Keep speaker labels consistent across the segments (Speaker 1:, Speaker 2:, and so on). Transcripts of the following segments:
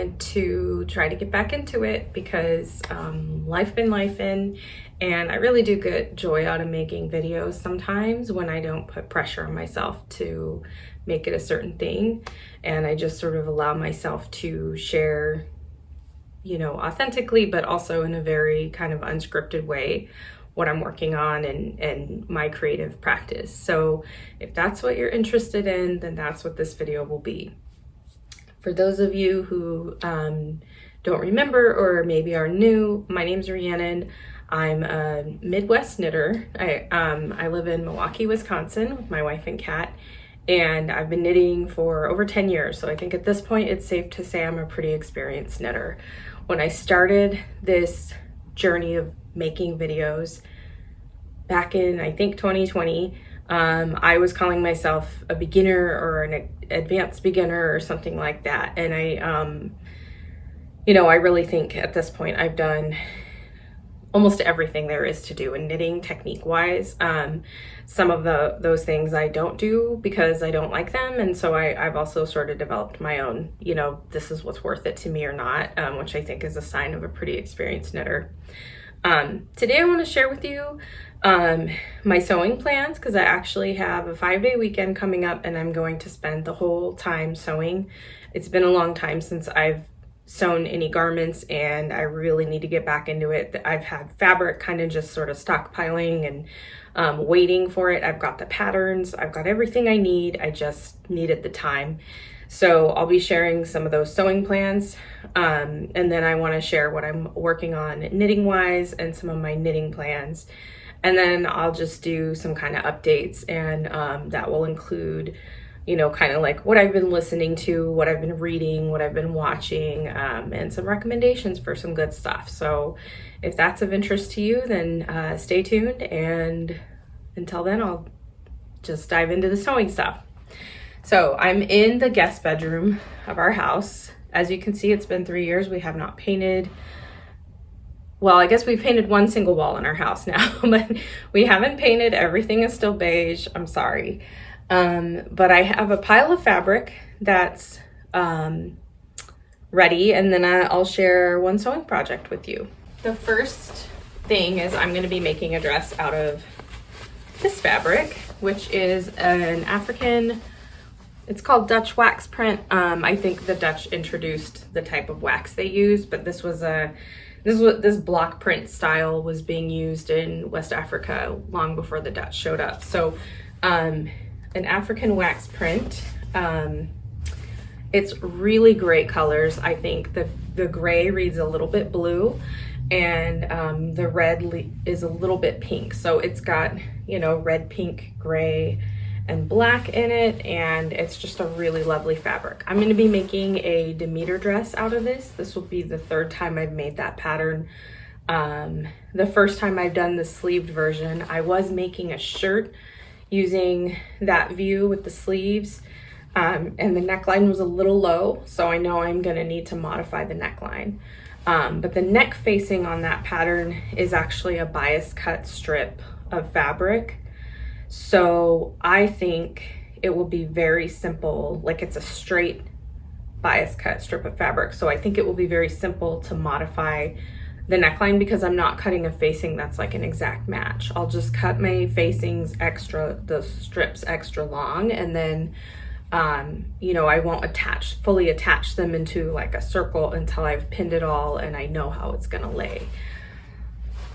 Speaker 1: wanted to try to get back into it because life been lifing, and I really do get joy out of making videos sometimes when I don't put pressure on myself to make it a certain thing, and I just sort of allow myself to share, you know, authentically, but also in a very kind of unscripted way what I'm working on and my creative practice. So if that's what you're interested in, then that's what this video will be. For those of you who don't remember or maybe are new, my name's Rhiannon. I'm a Midwest knitter. I live in Milwaukee, Wisconsin with my wife and cat, and I've been knitting for over 10 years. So I think at this point it's safe to say I'm a pretty experienced knitter. When I started this journey of making videos back in, I think, 2020, I was calling myself a beginner or an advanced beginner or something like that. And I really think at this point I've done almost everything there is to do in knitting technique wise. Some of those things I don't do because I don't like them. And so I've also sort of developed my own, this is what's worth it to me or not, which I think is a sign of a pretty experienced knitter. Today I want to share with you my sewing plans, because I actually have a 5-day weekend coming up and I'm going to spend the whole time sewing. It's been a long time since I've sewn any garments and I really need to get back into it. I've had fabric kind of just sort of stockpiling and waiting for it. I've got the patterns, I've got everything I need. I just needed the time. So I'll be sharing some of those sewing plans, and then I want to share what I'm working on knitting wise and some of my knitting plans. And then I'll just do some kind of updates, and that will include, kind of like what I've been listening to, what I've been reading, what I've been watching, and some recommendations for some good stuff. So if that's of interest to you, then stay tuned. And until then, I'll just dive into the sewing stuff. So I'm in the guest bedroom of our house. As you can see, it's been 3 years. We have not painted. Well, I guess we've painted one single wall in our house now, but we haven't painted. Everything is still beige. I'm sorry. But I have a pile of fabric that's ready, and then I'll share one sewing project with you. The first thing is I'm going to be making a dress out of this fabric, which is an African, it's called Dutch wax print. I think the Dutch introduced the type of wax they use, but this block print style was being used in West Africa long before the Dutch showed up. So an African wax print. It's really great colors. I think the gray reads a little bit blue, and the red is a little bit pink. So it's got, red, pink, gray, and black in it, and it's just a really lovely fabric. I'm going to be making a Demeter dress out of this. This will be the third time I've made that pattern. The first time I've done the sleeved version, I was making a shirt using that view with the sleeves, and the neckline was a little low, so I know I'm going to need to modify the neckline. But the neck facing on that pattern is actually a bias cut strip of fabric. So I think it will be very simple, like it's a straight bias cut strip of fabric. So I think it will be very simple to modify the neckline because I'm not cutting a facing that's like an exact match. I'll just cut my facings the strips extra long, and then, I won't fully attach them into like a circle until I've pinned it all and I know how it's gonna lay.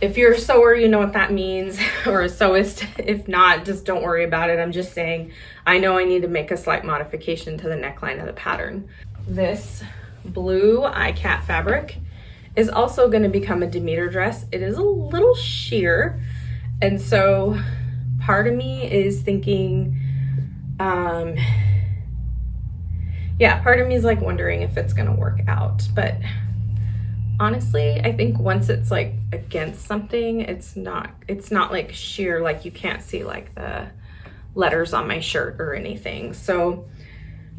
Speaker 1: If you're a sewer, you know what that means, or a sewist. If not, just don't worry about it. I'm just saying, I know I need to make a slight modification to the neckline of the pattern. This blue iCat fabric is also going to become a Demeter dress. It is a little sheer, and so part of me is thinking, part of me is like wondering if it's going to work out, but honestly, I think once it's like against something, it's not like sheer, like you can't see like the letters on my shirt or anything. So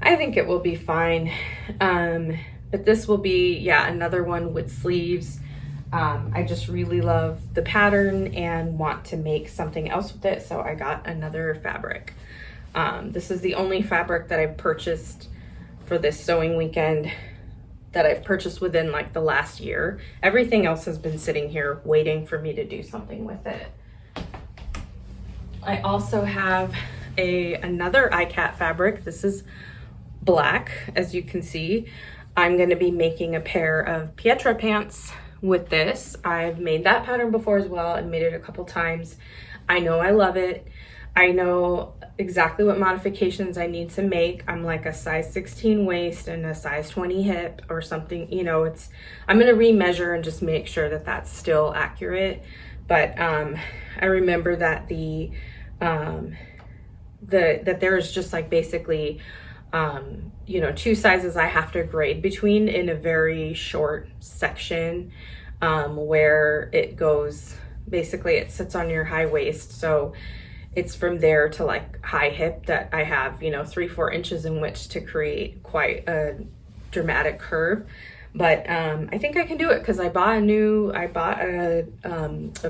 Speaker 1: I think it will be fine. But this will be, another one with sleeves. I just really love the pattern and want to make something else with it. So I got another fabric. This is the only fabric that I've purchased for this sewing weekend. that I've purchased within like the last year. Everything else has been sitting here waiting for me to do something with it. I also have another iCat fabric. This is black, as you can see. I'm going to be making a pair of Pietra pants with this. I've made that pattern before as well. I've made it a couple times. I know I love it. I know exactly what modifications I need to make. I'm like a size 16 waist and a size 20 hip or something, you know. I'm going to remeasure and just make sure that that's still accurate. But I remember that that there's just like basically you know, 2 sizes I have to grade between in a very short section, where it goes, basically it sits on your high waist. So it's from there to like high hip that I have, you know, 3-4 inches in which to create quite a dramatic curve. But I think I can do it because I bought a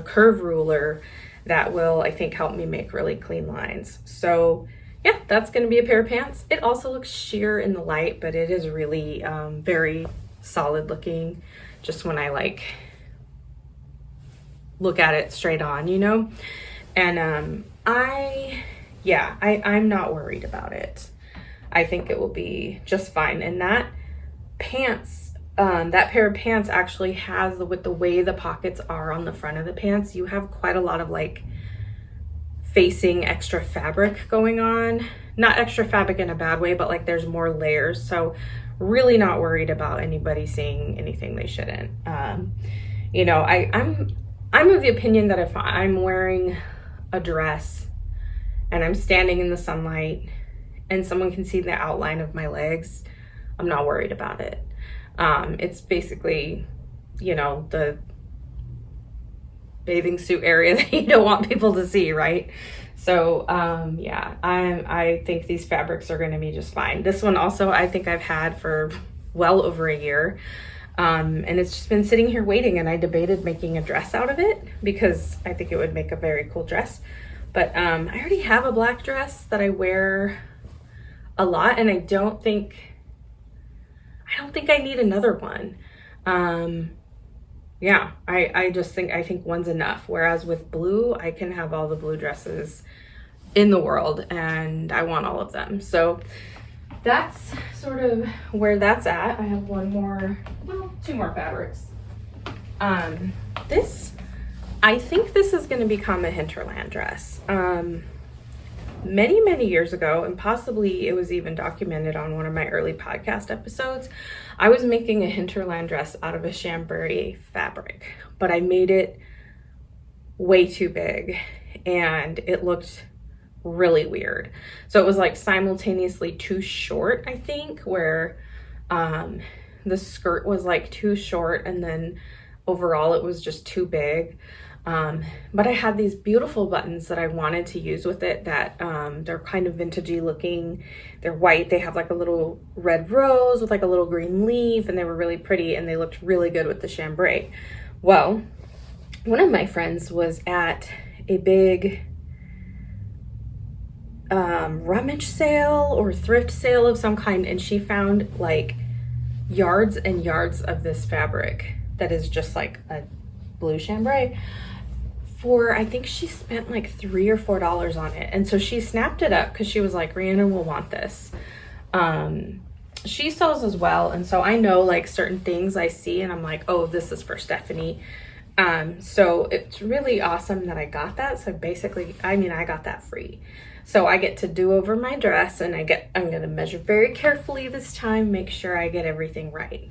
Speaker 1: curve ruler that will, I think, help me make really clean lines. So yeah, that's going to be a pair of pants. It also looks sheer in the light, but it is really very solid looking just when I like look at it straight on, you know. And I'm not worried about it. I think it will be just fine. And that pants, that pair of pants actually has, with the way the pockets are on the front of the pants, you have quite a lot of like facing extra fabric going on. Not extra fabric in a bad way, but like there's more layers. So really not worried about anybody seeing anything they shouldn't. You know, I'm of the opinion that if I'm wearing a dress and I'm standing in the sunlight and someone can see the outline of my legs, I'm not worried about it. It's basically, you know, the bathing suit area that you don't want people to see, right? So yeah, I think these fabrics are going to be just fine. This one also I think I've had for well over a year, and it's just been sitting here waiting, and I debated making a dress out of it because I think it would make a very cool dress. But I already have a black dress that I wear a lot, and I don't think I need another one. Yeah, I think one's enough. Whereas with blue, I can have all the blue dresses in the world and I want all of them. So that's sort of where that's at. I have two more fabrics. I think this is going to become a hinterland dress. Many years ago, and possibly it was even documented on one of my early podcast episodes, I was making a hinterland dress out of a chambray fabric, but I made it way too big and it looked really weird. So it was like simultaneously too short, I think, where the skirt was like too short and then overall it was just too big. But I had these beautiful buttons that I wanted to use with it that they're kind of vintagey looking. They're white. They have like a little red rose with like a little green leaf, and they were really pretty and they looked really good with the chambray. Well, one of my friends was at a big rummage sale or thrift sale of some kind, and she found like yards and yards of this fabric that is just like a blue chambray. I think she spent like $3 or $4 on it. And so she snapped it up because she was like, Rhiannon will want this. She sews as well. And so I know like certain things I see and I'm like, oh, this is for Stephanie. So it's really awesome that I got that. So basically, I got that free. So I get to do over my dress and I'm going to measure very carefully this time, make sure I get everything right.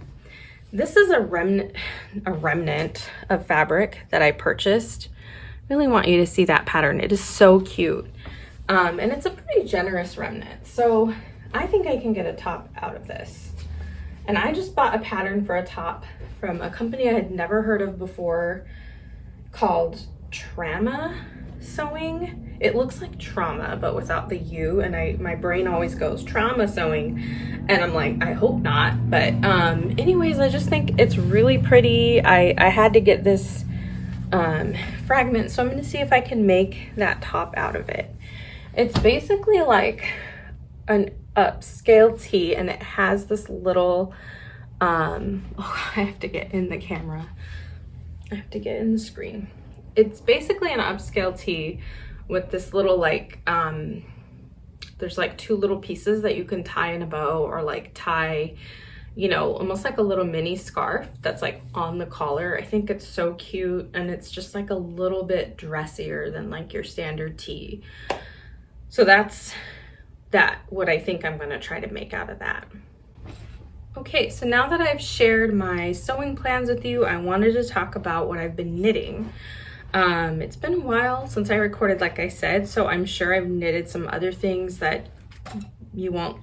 Speaker 1: This is a remnant of fabric that I purchased. Really want you to see that pattern. It is so cute. And it's a pretty generous remnant. So I think I can get a top out of this. And I just bought a pattern for a top from a company I had never heard of before called Trauma Sewing. It looks like trauma, but without the U, and my brain always goes trauma sewing, and I'm like, I hope not. But anyways, I just think it's really pretty. I had to get this fragment, so I'm going to see if I can make that top out of it. It's basically like an upscale tee, and it has this little Oh, I have to get in the camera. I have to get in the screen. It's basically an upscale tee with this little like, there's like two little pieces that you can tie in a bow or like tie, you know, almost like a little mini scarf that's like on the collar. I think it's so cute, and it's just like a little bit dressier than like your standard tee. So that's what I think I'm gonna try to make out of that. Okay, so now that I've shared my sewing plans with you, I wanted to talk about what I've been knitting. It's been a while since I recorded, like I said, so I'm sure I've knitted some other things that you won't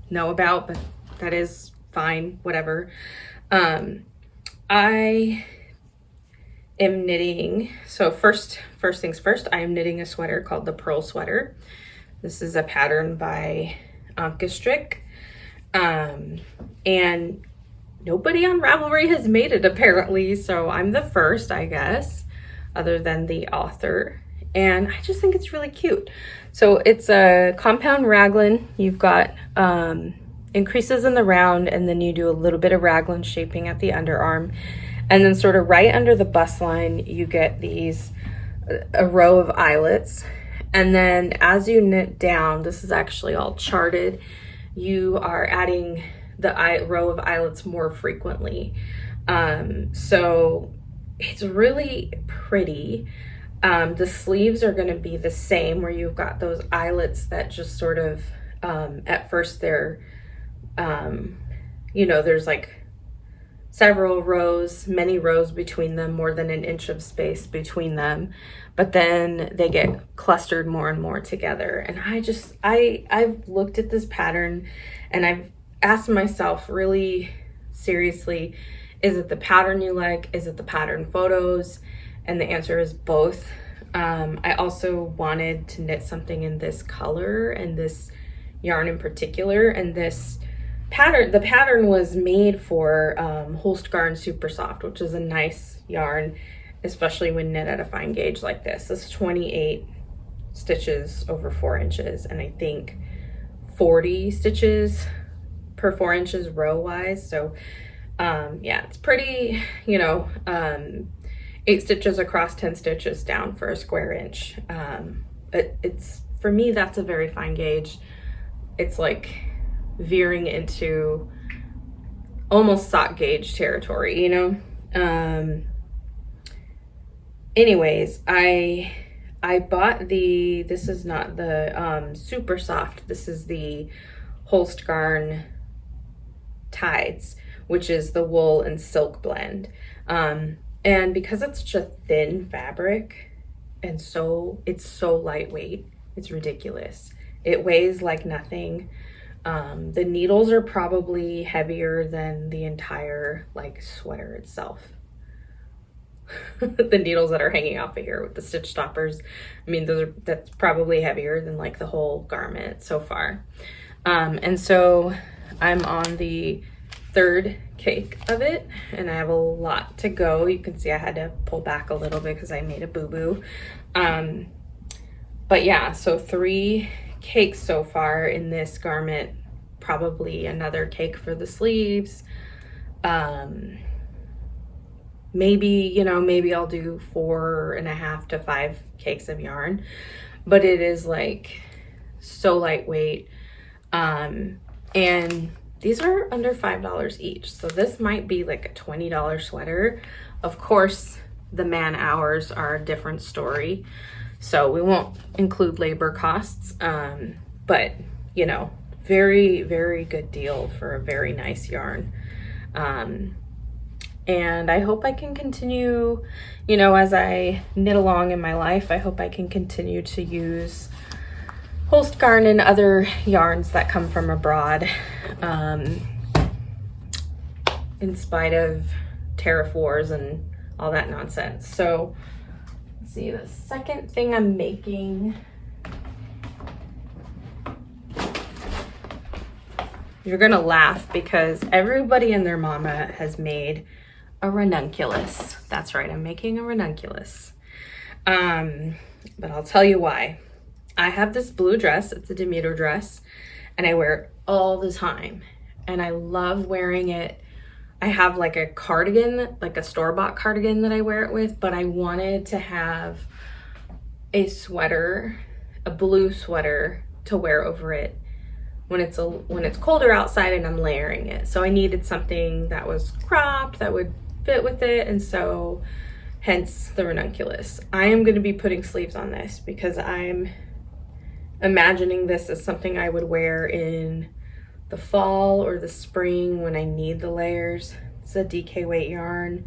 Speaker 1: know about, but that is fine, whatever. I am knitting, so first things first, I am knitting a sweater called the Pearl Sweater. This is a pattern by Anke Strick. And nobody on Ravelry has made it apparently, so I'm the first, I guess, other than the author, and I just think it's really cute. So it's a compound raglan. You've got increases in the round, and then you do a little bit of raglan shaping at the underarm, and then sort of right under the bust line you get these a row of eyelets, and then as you knit down, this is actually all charted, you are adding the row of eyelets more frequently. So it's really pretty. The sleeves are going to be the same, where you've got those eyelets that just sort of, at first they're, you know, there's like several rows, many rows between them, more than an inch of space between them, but then they get clustered more and more together. And I've looked at this pattern and I've asked myself really seriously, is it the pattern you like? Is it the pattern photos? And the answer is both. I also wanted to knit something in this color and this yarn in particular, and this pattern, the pattern was made for Holstgarn Super Soft, which is a nice yarn, especially when knit at a fine gauge like this. This is 28 stitches over 4 inches, and I think 40 stitches per 4 inches row wise. So yeah, it's pretty, you know, 8 stitches across, 10 stitches down for a square inch. It's, for me, that's a very fine gauge. It's like veering into almost sock gauge territory, you know? Anyways, I bought this is not the Super Soft, this is the Holstgarn Tides, which is the wool and silk blend. And because it's such a thin fabric, and it's so lightweight, it's ridiculous. It weighs like nothing. The needles are probably heavier than the entire like sweater itself. The needles that are hanging off of here with the stitch stoppers, I mean, that's probably heavier than like the whole garment so far. And so I'm on the 3rd cake of it, and I have a lot to go. You can see I had to pull back a little bit because I made a boo-boo. But yeah, so 3 cakes so far in this garment, probably another cake for the sleeves. Maybe, you know, maybe I'll do 4.5 to 5 cakes of yarn, but it is like so lightweight. And these are under $5 each. So this might be like a $20 sweater. Of course, the man hours are a different story, so we won't include labor costs. But you know, very, very good deal for a very nice yarn. And I hope I can continue, you know, as I knit along in my life, I hope I can continue to use Holstgarn and other yarns that come from abroad, in spite of tariff wars and all that nonsense. So let's see, the second thing I'm making, you're gonna laugh because everybody and their mama has made a ranunculus. That's right, I'm making a ranunculus. But I'll tell you why. I have this blue dress, it's a Demeter dress, and I wear it all the time. And I love wearing it I have like a cardigan, like a store-bought cardigan that I wear it with, but I wanted to have a sweater, a blue sweater to wear over it when it's colder outside and I'm layering it. So I needed something that was cropped, that would fit with it, and so hence the ranunculus. I am going to be putting sleeves on this because I'm imagining this as something I would wear in the fall or the spring when I need the layers. It's a DK weight yarn,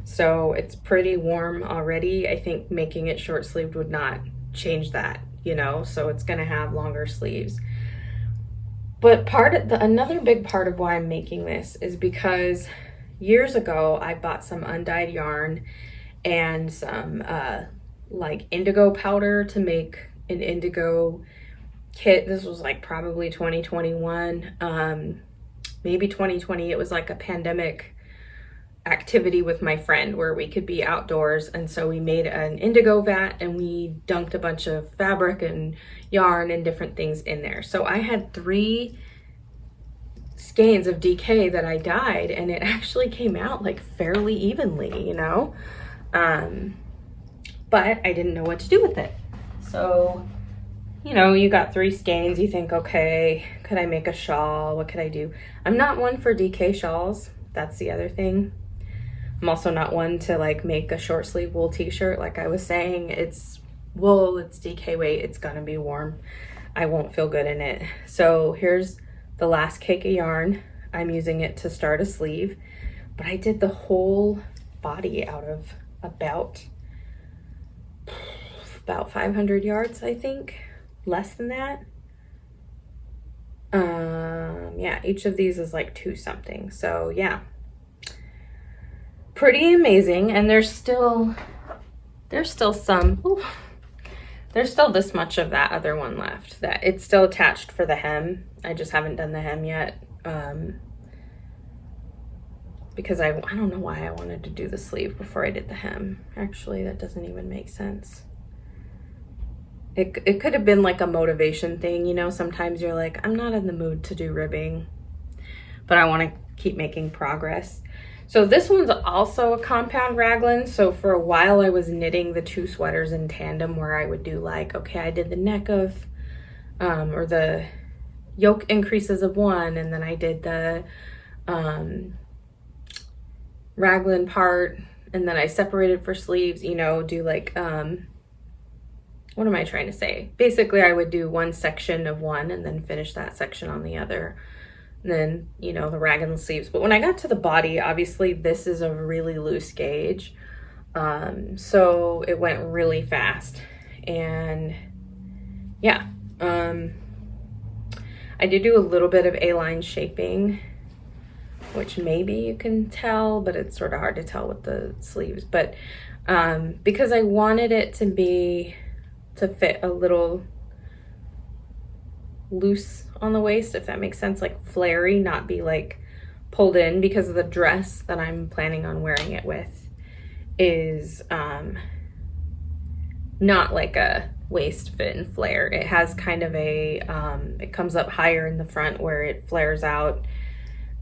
Speaker 1: so it's pretty warm already. I think making it short sleeved would not change that, you know, so it's going to have longer sleeves. But another big part of why I'm making this is because years ago I bought some undyed yarn and some like indigo powder to make an indigo kit. This was like probably 2021, maybe 2020. It was like a pandemic activity with my friend where we could be outdoors, and so we made an indigo vat and we dunked a bunch of fabric and yarn and different things in there. So I had 3 skeins of DK that I dyed, and it actually came out like fairly evenly, you know, but I didn't know what to do with it. So, you know, you got 3 skeins, you think, okay, could I make a shawl? What could I do? I'm not one for DK shawls. That's the other thing. I'm also not one to like make a short sleeve wool t-shirt. Like I was saying, it's wool, it's DK weight, it's gonna be warm. I won't feel good in it. So here's the last cake of yarn. I'm using it to start a sleeve, but I did the whole body out of about 500 yards, I think. Less than that. Yeah, each of these is like 2 something. So yeah, pretty amazing. And there's still some, there's still this much of that other one left, that it's still attached for the hem. I just haven't done the hem yet, because I don't know why I wanted to do the sleeve before I did the hem. Actually, that doesn't even make sense. It could have been like a motivation thing, you know, sometimes you're like, I'm not in the mood to do ribbing, but I want to keep making progress. So this one's also a compound raglan. So for a while I was knitting the 2 sweaters in tandem, where I would do like, okay, I did the neck of, or the yoke increases of one, and then I did the raglan part, and then I separated for sleeves, you know, do like, what am I trying to say? Basically, I would do one section of one and then finish that section on the other. And then, you know, the raglan sleeves. But when I got to the body, obviously this is a really loose gauge. So it went really fast. And yeah, I did do a little bit of A-line shaping, which maybe you can tell, but it's sort of hard to tell with the sleeves. But because I wanted it to fit a little loose on the waist, if that makes sense, like flary, not be like pulled in, because of the dress that I'm planning on wearing it with is not like a waist fit and flare. It has kind of a it comes up higher in the front where it flares out.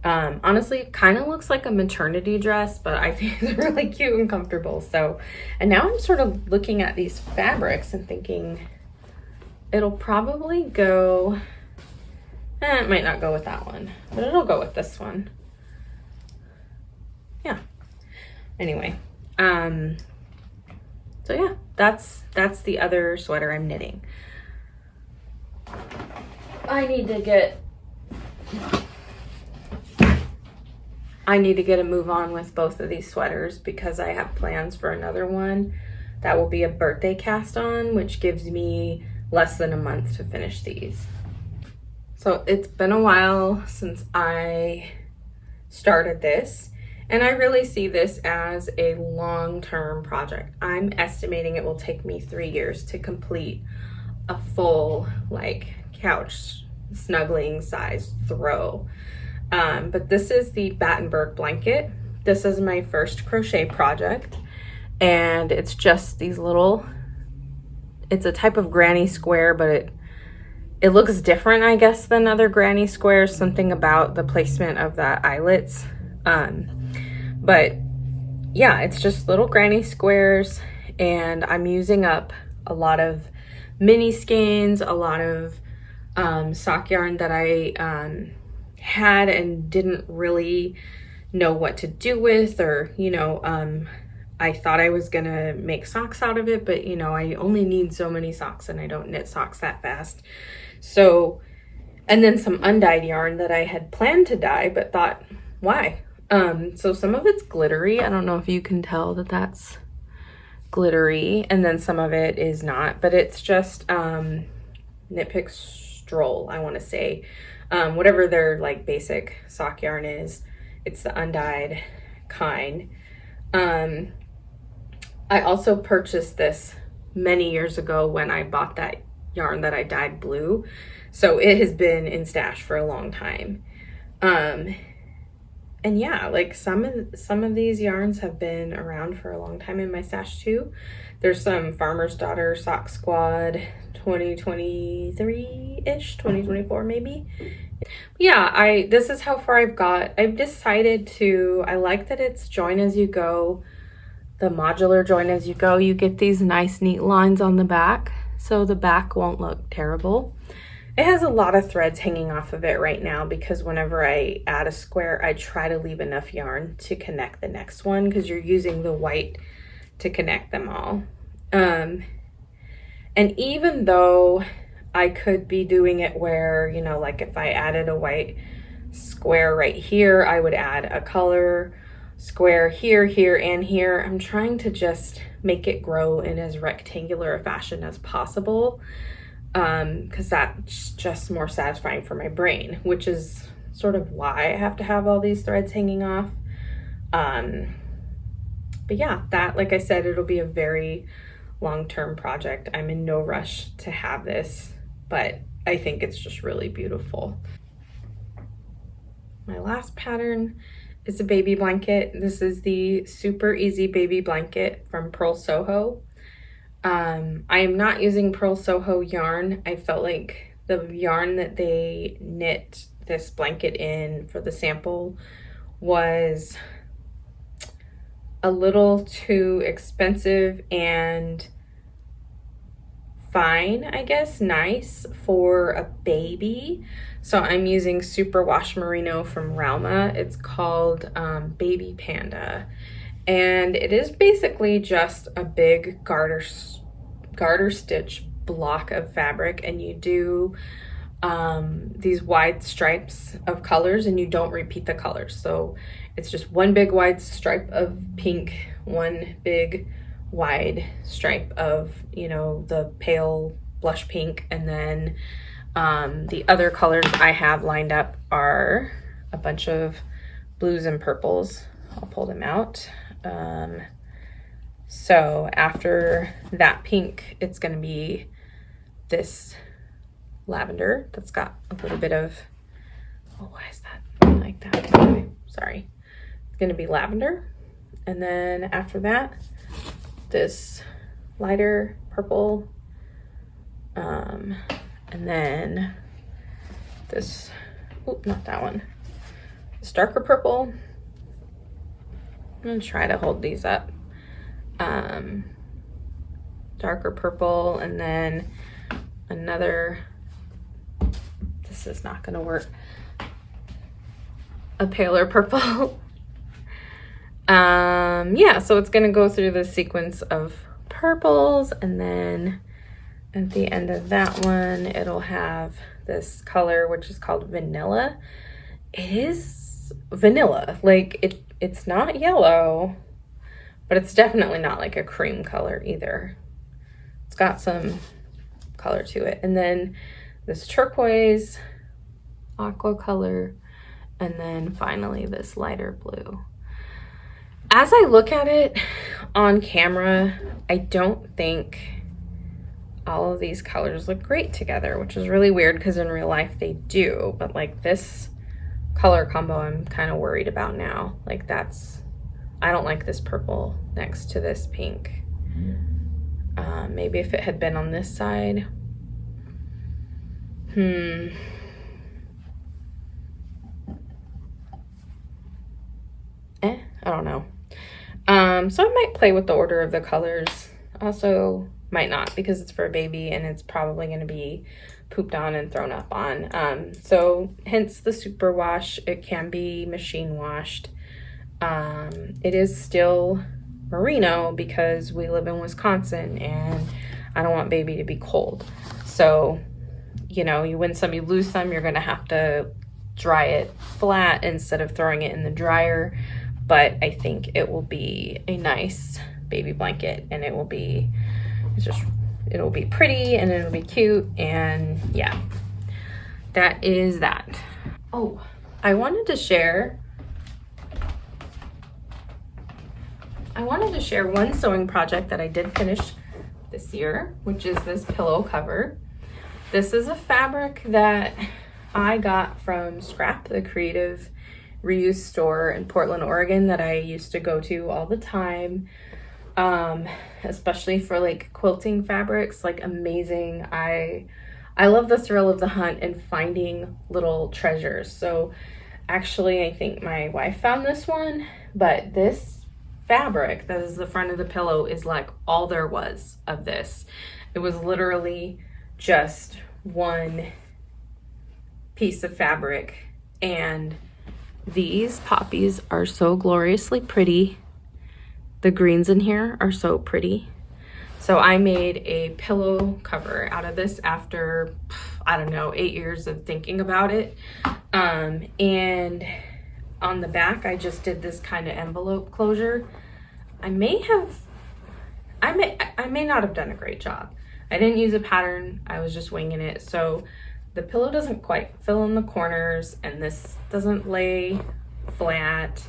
Speaker 1: Honestly, it kind of looks like a maternity dress, but I think it's really cute and comfortable. So, and now I'm sort of looking at these fabrics and thinking it'll probably go, it might not go with that one, but it'll go with this one. Yeah. Anyway, so yeah, that's the other sweater I'm knitting. I need to get a move on with both of these sweaters, because I have plans for another one that will be a birthday cast on, which gives me less than a month to finish these. So it's been a while since I started this, and I really see this as a long-term project. I'm estimating it will take me 3 years to complete a full like couch snuggling size throw. But this is the Battenberg blanket. This is my first crochet project, and it's just these little, it's a type of granny square, but it looks different, I guess, than other granny squares. Something about the placement of the eyelets But yeah, it's just little granny squares, and I'm using up a lot of mini skeins, a lot of sock yarn that I had and didn't really know what to do with, or I thought I was gonna make socks out of it, but I only need so many socks and I don't knit socks that fast. So, and then some undyed yarn that I had planned to dye but thought, why? So some of it's glittery. I don't know if you can tell that that's glittery, and then some of it is not, but it's just Knit Pick Stroll, I want to say. Whatever their like basic sock yarn is, it's the undyed kind. I also purchased this many years ago when I bought that yarn that I dyed blue, so it has been in stash for a long time. And yeah, like some of these yarns have been around for a long time in my stash too. There's some Farmer's Daughter Sock Squad 2023-ish, 2024 maybe. Yeah, this is how far I've got. I've decided to, I like that it's join as you go, the modular join as you go. You get these nice neat lines on the back, so the back won't look terrible. It has a lot of threads hanging off of it right now because whenever I add a square, I try to leave enough yarn to connect the next one, because you're using the white to connect them all. And even though I could be doing it where, like if I added a white square right here, I would add a color square here, here, and here. I'm trying to just make it grow in as rectangular a fashion as possible, because that's just more satisfying for my brain, which is sort of why I have to have all these threads hanging off. But yeah, that, like I said, it'll be a very long-term project. I'm in no rush to have this, but I think it's just really beautiful. My last pattern is a baby blanket. This is the Super Easy Baby Blanket from Purl Soho. I am not using Purl Soho yarn. I felt like the yarn that they knit this blanket in for the sample was a little too expensive and fine, I guess, nice for a baby. So I'm using Superwash Merino from Ralma. It's called Baby Panda. And it is basically just a big garter stitch block of fabric, and you do these wide stripes of colors, and you don't repeat the colors. So it's just one big wide stripe of pink, one big wide stripe of, the pale blush pink, and then the other colors I have lined up are a bunch of blues and purples. I'll pull them out. So after that pink, it's going to be this lavender that's got a little bit of, oh, why is that like that? Okay, sorry. It's going to be lavender. And then after that, this lighter purple, and then this, oh, not that one, this darker purple. I'm gonna try to hold these up. Darker purple, and then another, this is not gonna work, a paler purple. Yeah, so it's gonna go through the sequence of purples, and then at the end of that one, it'll have this color, which is called vanilla. It is vanilla, like it's not yellow, but it's definitely not like a cream color either. It's got some color to it. And then this turquoise, aqua color, and then finally this lighter blue. As I look at it on camera, I don't think all of these colors look great together, which is really weird because in real life they do, but like this color combo I'm kind of worried about now. Like I don't like this purple next to this pink. Maybe if it had been on this side. I don't know. So I might play with the order of the colors. Also might not, because it's for a baby and it's probably going to be pooped on and thrown up on. So hence the superwash. It can be machine washed. It is still merino because we live in Wisconsin and I don't want baby to be cold. So, you know, you win some, you lose some. You're going to have to dry it flat instead of throwing it in the dryer. But I think it will be a nice baby blanket, and it'll be pretty and it'll be cute. And yeah, that is that. Oh, I wanted to share one sewing project that I did finish this year, which is this pillow cover. This is a fabric that I got from Scrap, the creative reuse store in Portland, Oregon, that I used to go to all the time, especially for like quilting fabrics. Like, amazing. I love the thrill of the hunt and finding little treasures. So actually, I think my wife found this one, but this fabric that is the front of the pillow is like all there was of this. It was literally just one piece of fabric, and these poppies are so gloriously pretty. The greens in here are so pretty. So I made a pillow cover out of this after, I don't know, 8 years of thinking about it. And on the back, I just did this kind of envelope closure. I may not have done a great job. I didn't use a pattern. I was just winging it. So the pillow doesn't quite fill in the corners, and this doesn't lay flat.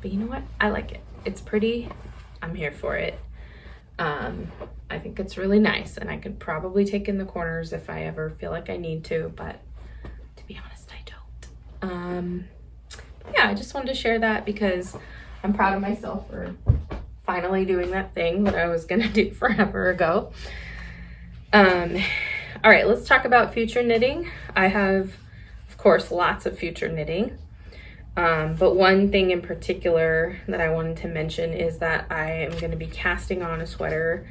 Speaker 1: But you know what? I like it. It's pretty. I'm here for it. I think it's really nice, and I could probably take in the corners if I ever feel like I need to, but to be honest, I don't. Yeah, I just wanted to share that because I'm proud of myself for finally doing that thing that I was gonna do forever ago. All right, let's talk about future knitting. I have, of course, lots of future knitting. But one thing in particular that I wanted to mention is that I am going to be casting on a sweater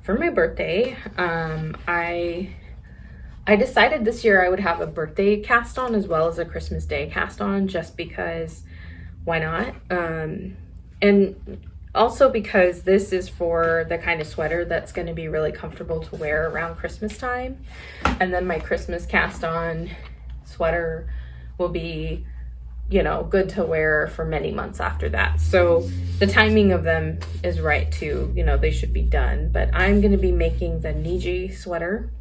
Speaker 1: for my birthday. I decided this year I would have a birthday cast on as well as a Christmas Day cast on, just because, why not? And also because this is for the kind of sweater that's going to be really comfortable to wear around Christmas time. And then my Christmas cast on sweater will be, you know, good to wear for many months after that. So the timing of them is right too. You know, they should be done. But I'm going to be making the Niji sweater.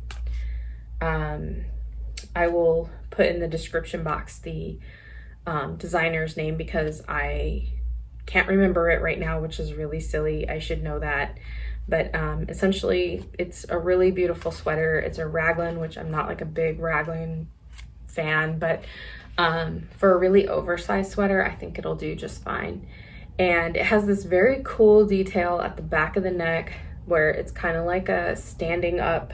Speaker 1: I will put in the description box the designer's name because I can't remember it right now, which is really silly. I should know that. But essentially, it's a really beautiful sweater. It's a raglan, which I'm not like a big raglan fan, but for a really oversized sweater, I think it'll do just fine. And it has this very cool detail at the back of the neck where it's kind of like a standing up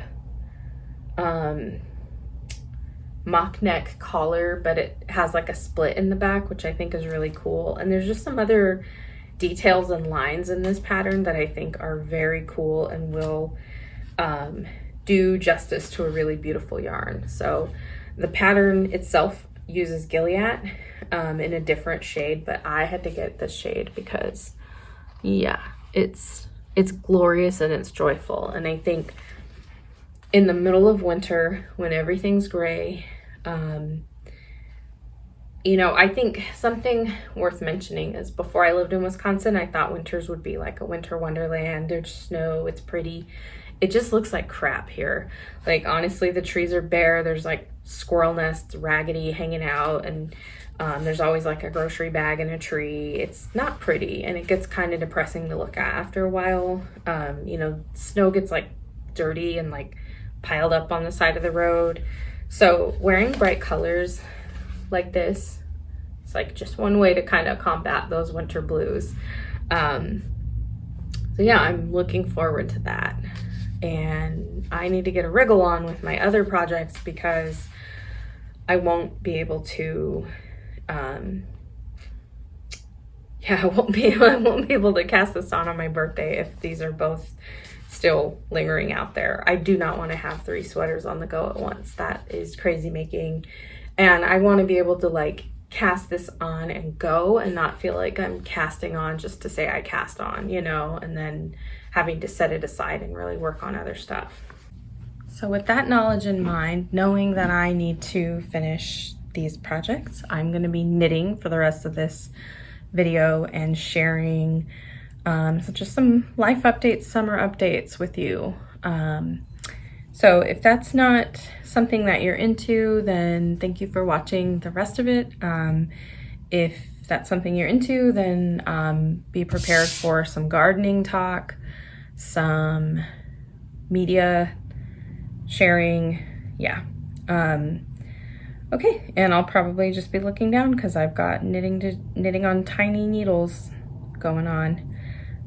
Speaker 1: mock neck collar, but it has like a split in the back, which I think is really cool. And there's just some other details and lines in this pattern that I think are very cool and will do justice to a really beautiful yarn. So the pattern itself uses Gilead in a different shade, but I had to get this shade because, yeah, it's glorious and it's joyful. And I think in the middle of winter, when everything's gray, you know, I think something worth mentioning is before I lived in Wisconsin, I thought winters would be like a winter wonderland. There's snow, it's pretty. It just looks like crap here. Like, honestly, the trees are bare. There's like squirrel nests, raggedy, hanging out, and there's always like a grocery bag in a tree. It's not pretty, and it gets kind of depressing to look at after a while. You know, snow gets like dirty and like piled up on the side of the road. So wearing bright colors like this, it's like just one way to kind of combat those winter blues. So yeah, I'm looking forward to that. And I need to get a wriggle on with my other projects because I won't be able to, yeah, I won't be able to cast this on my birthday if these are both still lingering out there. I do not want to have 3 sweaters on the go at once. That is crazy making. And I want to be able to like cast this on and go and not feel like I'm casting on just to say I cast on, you know, and then having to set it aside and really work on other stuff. So with that knowledge in mind, knowing that I need to finish these projects, I'm going to be knitting for the rest of this video and sharing so just some life updates, summer updates with you. So if that's not something that you're into, then thank you for watching the rest of it. If that's something you're into, then be prepared for some gardening talk, some media sharing, yeah. Okay, and I'll probably just be looking down because I've got knitting on tiny needles going on.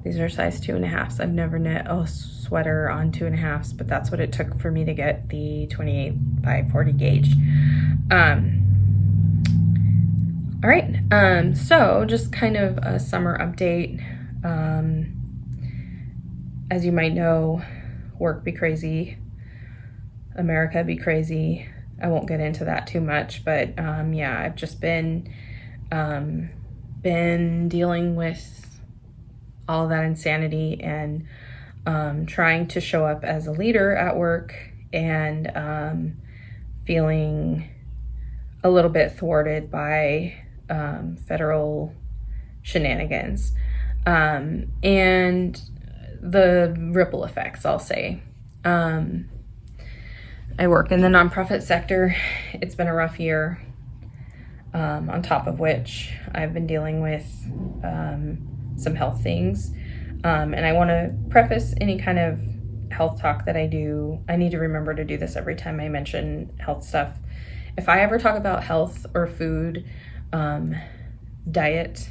Speaker 1: These are size 2.5s. I've never knit a sweater on 2.5s, but that's what it took for me to get the 28 by 40 gauge. All right, so just kind of a summer update. As you might know, work be crazy, America be crazy. I won't get into that too much, but yeah, I've just been dealing with all that insanity and trying to show up as a leader at work and feeling a little bit thwarted by federal shenanigans and the ripple effects, I'll say. I work in the nonprofit sector. It's been a rough year, on top of which I've been dealing with some health things. And I want to preface any kind of health talk that I do. I need to remember to do this every time I mention health stuff. If I ever talk about health or food, diet,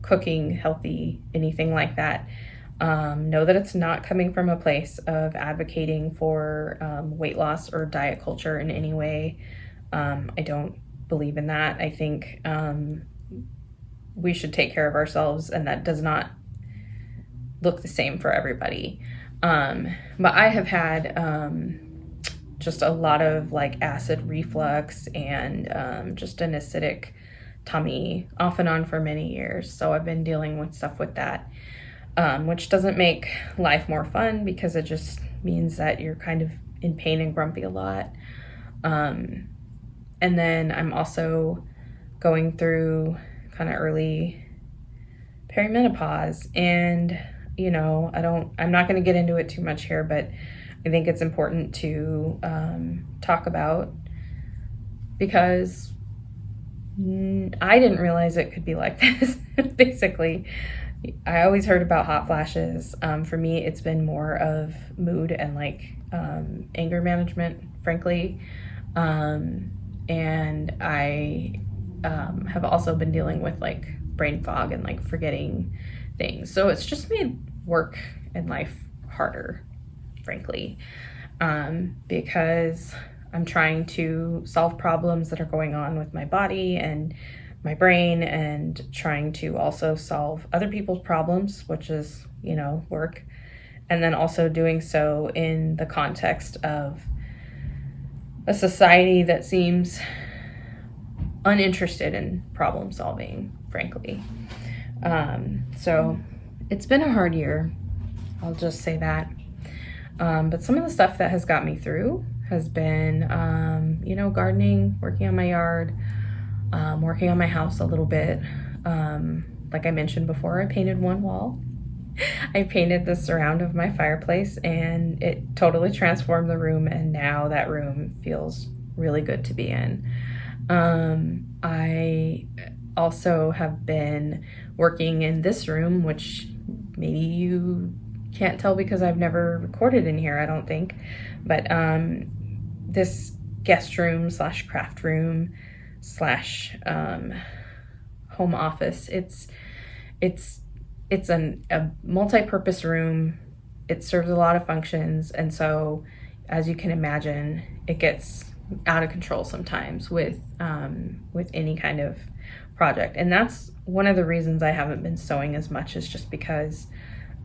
Speaker 1: cooking healthy, anything like that, know that it's not coming from a place of advocating for weight loss or diet culture in any way. I don't believe in that. I think we should take care of ourselves, and that does not look the same for everybody. But I have had just a lot of like acid reflux and just an acidic tummy off and on for many years. So I've been dealing with stuff with that. Which doesn't make life more fun because it just means that you're kind of in pain and grumpy a lot. And then I'm also going through kind of early perimenopause, and you know, I'm not going to get into it too much here, but I think it's important to talk about because I didn't realize it could be like this. Basically, I always heard about hot flashes. For me, it's been more of mood and like anger management, frankly. And I have also been dealing with like brain fog and like forgetting things. So it's just made work and life harder, frankly, because I'm trying to solve problems that are going on with my body and my brain, and trying to also solve other people's problems, which is, you know, work. And then also doing so in the context of a society that seems uninterested in problem solving, frankly. So it's been a hard year, I'll just say that. But some of the stuff that has got me through has been, you know, gardening, working on my yard, working on my house a little bit. Like I mentioned before, I painted one wall. I painted the surround of my fireplace, and it totally transformed the room, and now that room feels really good to be in. I also have been working in this room, which maybe you can't tell because I've never recorded in here, I don't think, but this guest room / craft room / home office, it's a multi-purpose room. It serves a lot of functions, and so as you can imagine, it gets out of control sometimes with any kind of project. And that's one of the reasons I haven't been sewing as much, is just because,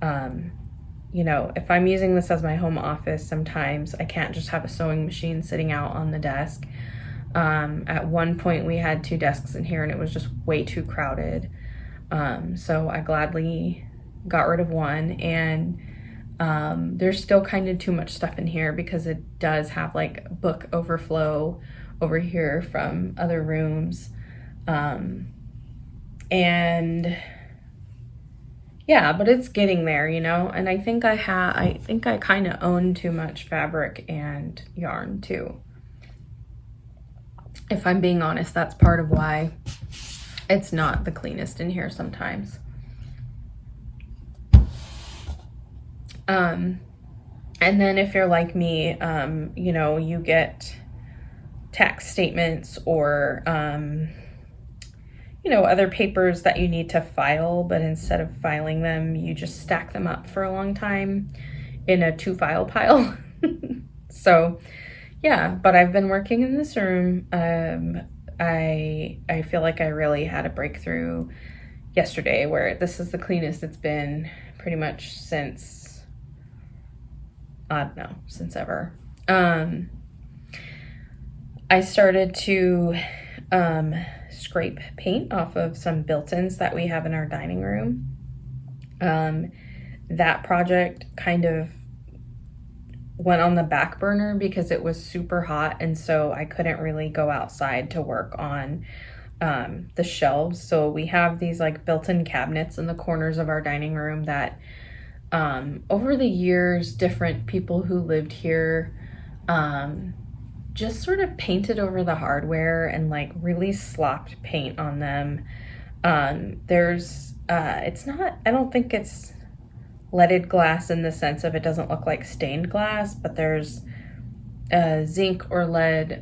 Speaker 1: you know, if I'm using this as my home office, sometimes I can't just have a sewing machine sitting out on the desk. At one point we had 2 desks in here and it was just way too crowded. So I gladly got rid of one, and there's still kind of too much stuff in here because it does have like book overflow over here from other rooms. And yeah, but it's getting there, you know, and I think I kind of own too much fabric and yarn too. If I'm being honest, that's part of why it's not the cleanest in here sometimes. And then if you're like me, you know, you get tax statements or, you know, other papers that you need to file, but instead of filing them, you just stack them up for a long time in a 2-file pile. So yeah, but I've been working in this room. I feel like I really had a breakthrough yesterday where this is the cleanest it's been pretty much since, I don't know, since ever. I started to scrape paint off of some built-ins that we have in our dining room. That project kind of went on the back burner because it was super hot, and so I couldn't really go outside to work on the shelves. So we have these like built-in cabinets in the corners of our dining room that over the years, different people who lived here just sort of painted over the hardware and like really slopped paint on them. It's not, I don't think it's leaded glass in the sense of it doesn't look like stained glass, but there's zinc or lead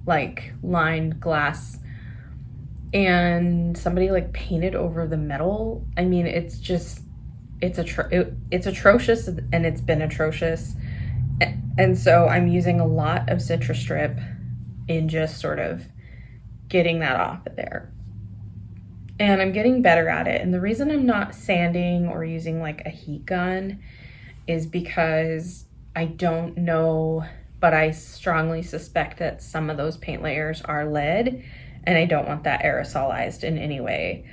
Speaker 1: like lined glass, and somebody like painted over the metal. I mean, it's just, it's atrocious, and it's been atrocious. And so I'm using a lot of Citrus Strip in just sort of getting that off of there. And I'm getting better at it. And the reason I'm not sanding or using like a heat gun is because I don't know, but I strongly suspect that some of those paint layers are lead, and I don't want that aerosolized in any way.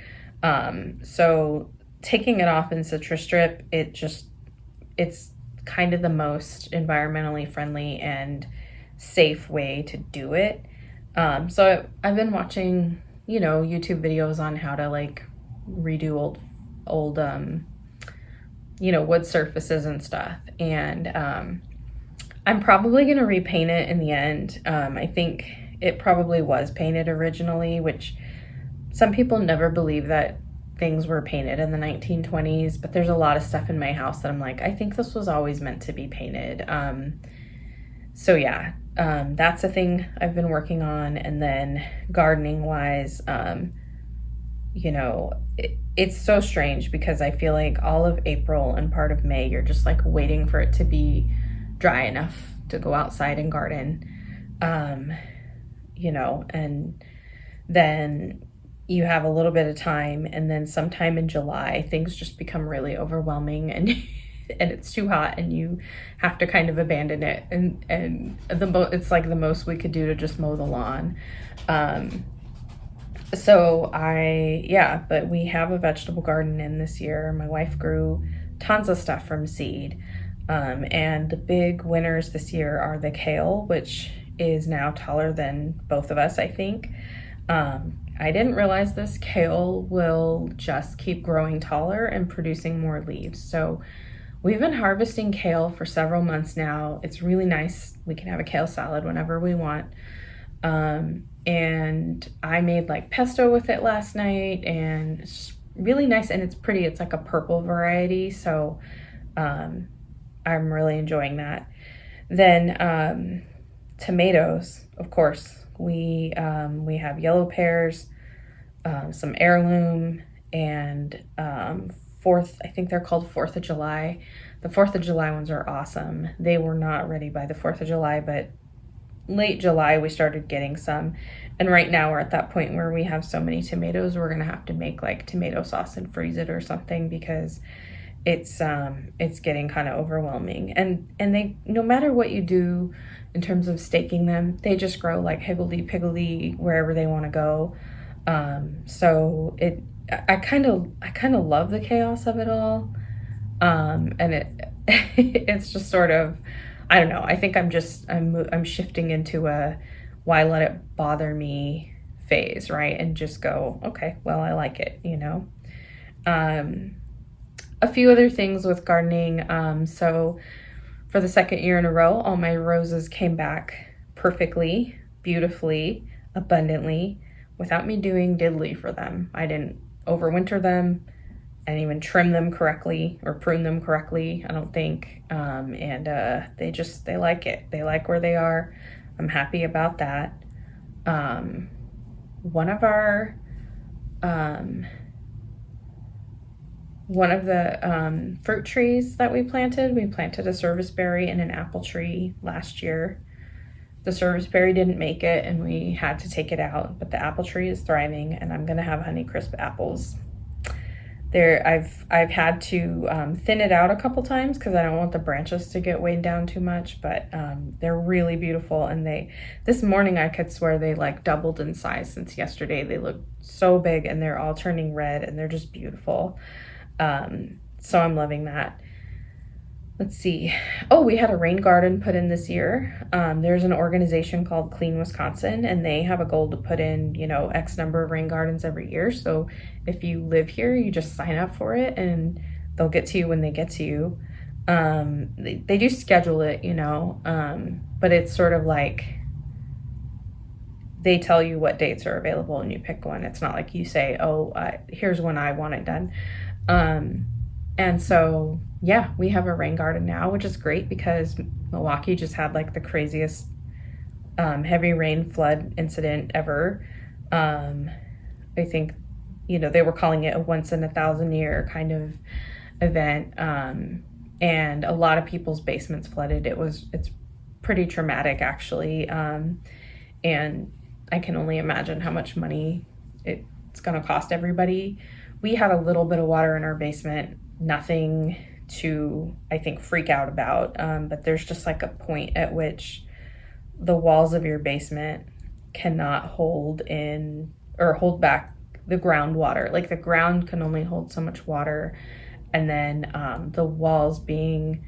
Speaker 1: So taking it off in Citrus Strip, it's kind of the most environmentally friendly and safe way to do it. So I've been watching, you know, YouTube videos on how to like redo old you know, wood surfaces and stuff. And I'm probably gonna repaint it in the end. I think it probably was painted originally, which some people never believe that things were painted in the 1920s, but there's a lot of stuff in my house that I'm like, I think this was always meant to be painted. So yeah, that's a thing I've been working on. And then gardening wise, you know, it's so strange because I feel like all of April and part of May, you're just like waiting for it to be dry enough to go outside and garden, you know, and then you have a little bit of time, and then sometime in July, things just become really overwhelming, and and it's too hot, and you have to kind of abandon it. And it's like the most we could do to just mow the lawn. So but we have a vegetable garden in this year. My wife grew tons of stuff from seed. And the big winners this year are the kale, which is now taller than both of us, I think. I didn't realize this. Kale will just keep growing taller and producing more leaves. So we've been harvesting kale for several months now. It's really nice. We can have a kale salad whenever we want. And I made like pesto with it last night, and it's really nice, and it's pretty. It's like a purple variety. So I'm really enjoying that. Then tomatoes, of course. We have yellow pears, some heirloom, and I think they're called 4th of July. The 4th of July ones are awesome. They were not ready by the 4th of July, but late July we started getting some, and right now we're at that point where we have so many tomatoes we're gonna have to make like tomato sauce and freeze it or something, because it's getting kind of overwhelming. And they, no matter what you do in terms of staking them, they just grow like higgledy-piggledy wherever they want to go. So I kind of love the chaos of it all. And it's just sort of, I don't know. I think I'm shifting into a why let it bother me phase, right? And just go, okay, well, I like it, you know. A few other things with gardening. So for the second year in a row, all my roses came back perfectly, beautifully, abundantly, without me doing diddly for them. I didn't overwinter them. I didn't even trim them correctly or prune them correctly, I don't think. They like it. They like where they are. I'm happy about that. One of the fruit trees that we planted a serviceberry and an apple tree last year. The serviceberry didn't make it and we had to take it out, but the apple tree is thriving and I'm gonna have Honeycrisp apples. I've had to thin it out a couple times because I don't want the branches to get weighed down too much, but they're really beautiful. And this morning I could swear they like doubled in size since yesterday. They look so big and they're all turning red and they're just beautiful. So I'm loving that. Let's see. Oh, we had a rain garden put in this year. There's an organization called Clean Wisconsin, and they have a goal to put in, X number of rain gardens every year. So if you live here, you just sign up for it and they'll get to you when they get to you. They do schedule it, but it's sort of like they tell you what dates are available and you pick one. It's not like you say, here's when I want it done. And so, yeah, we have a rain garden now, which is great because Milwaukee just had like the craziest heavy rain flood incident ever. I think, they were calling it a once in 1,000 year kind of event. And a lot of people's basements flooded. It's pretty traumatic actually. And I can only imagine how much money it's going to cost everybody. We had a little bit of water in our basement, nothing to, I think, freak out about. But there's just like a point at which the walls of your basement cannot hold back the groundwater. Like the ground can only hold so much water. And then the walls being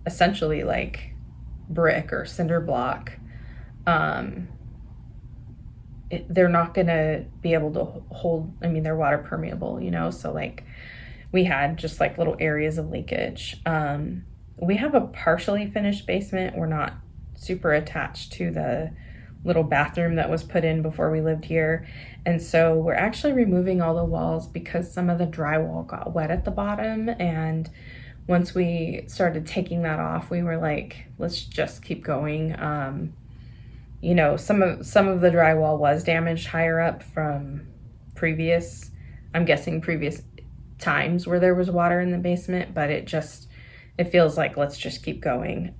Speaker 1: essentially like brick or cinder block, they're not gonna be able to hold, they're water permeable, so like we had just like little areas of leakage. We have a partially finished basement. We're not super attached to the little bathroom that was put in before we lived here. And so we're actually removing all the walls because some of the drywall got wet at the bottom. And once we started taking that off, we were like, let's just keep going. Some of the drywall was damaged higher up from previous times where there was water in the basement, but it feels like let's just keep going.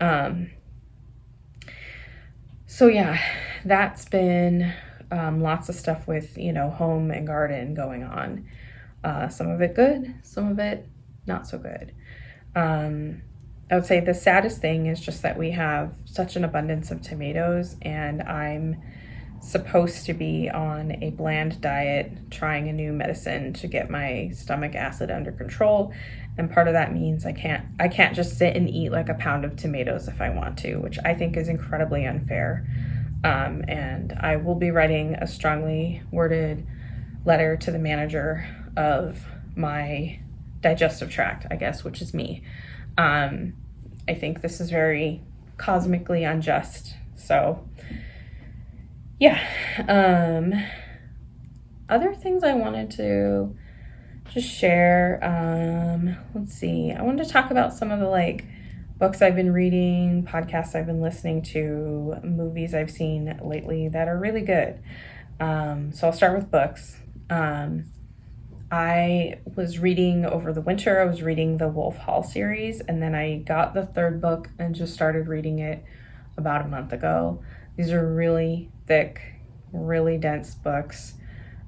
Speaker 1: So yeah, that's been lots of stuff with, home and garden going on. Some of it good, some of it not so good. I would say the saddest thing is just that we have such an abundance of tomatoes and I'm supposed to be on a bland diet, trying a new medicine to get my stomach acid under control. And part of that means I can't just sit and eat like a pound of tomatoes if I want to, which I think is incredibly unfair. And I will be writing a strongly worded letter to the manager of my digestive tract, I guess, which is me. I think this is very cosmically unjust. So yeah. Other things I wanted to just share. Let's see. I wanted to talk about some of the books I've been reading, podcasts I've been listening to, movies I've seen lately that are really good. So I'll start with books. I was reading over the winter, I was reading the Wolf Hall series, and then I got the third book and just started reading it about a month ago. These are really thick, really dense books.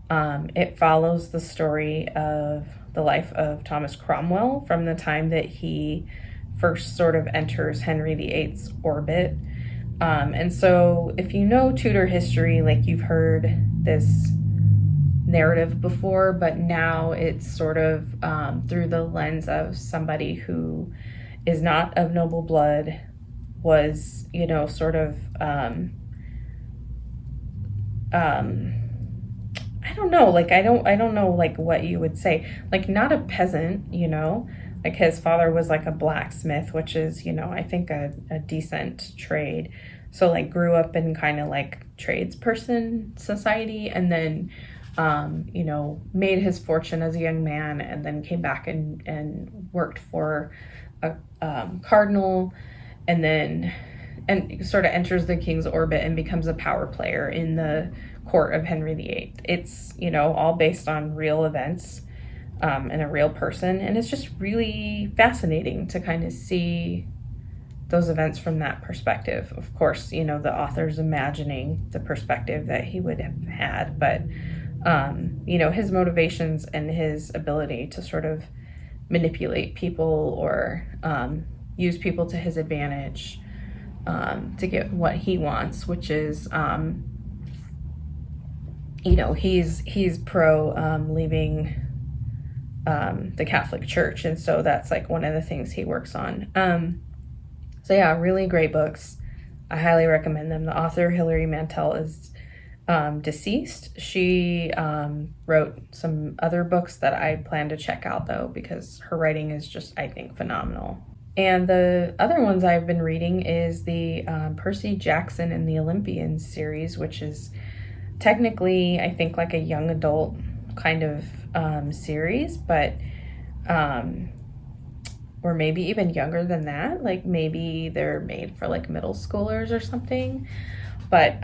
Speaker 1: It follows the story of the life of Thomas Cromwell from the time that he first sort of enters Henry VIII's orbit. And so if you know Tudor history, like you've heard this narrative before, but now it's sort of through the lens of somebody who is not of noble blood, was, you know, sort of I don't know, like I don't know like what you would say, like not a peasant, you know, like his father was like a blacksmith, which is, you know, I think a decent trade. So like grew up in kind of like tradesperson society, and then you know, made his fortune as a young man, and then came back and worked for a cardinal, and then sort of enters the king's orbit and becomes a power player in the court of Henry VIII. It's, you know, all based on real events and a real person, and it's just really fascinating to kind of see those events from that perspective. Of course, you know, the author's imagining the perspective that he would have had, but you know, his motivations and his ability to sort of manipulate people or use people to his advantage to get what he wants, which is, you know, he's pro leaving the Catholic Church, and so that's like one of the things he works on. So yeah, really great books. I highly recommend them. The author, Hilary Mantel, is deceased. She wrote some other books that I plan to check out though, because her writing is just, I think, phenomenal. And the other ones I've been reading is the Percy Jackson and the Olympians series, which is technically, I think, like a young adult kind of series, but or maybe even younger than that. Like maybe they're made for like middle schoolers or something. But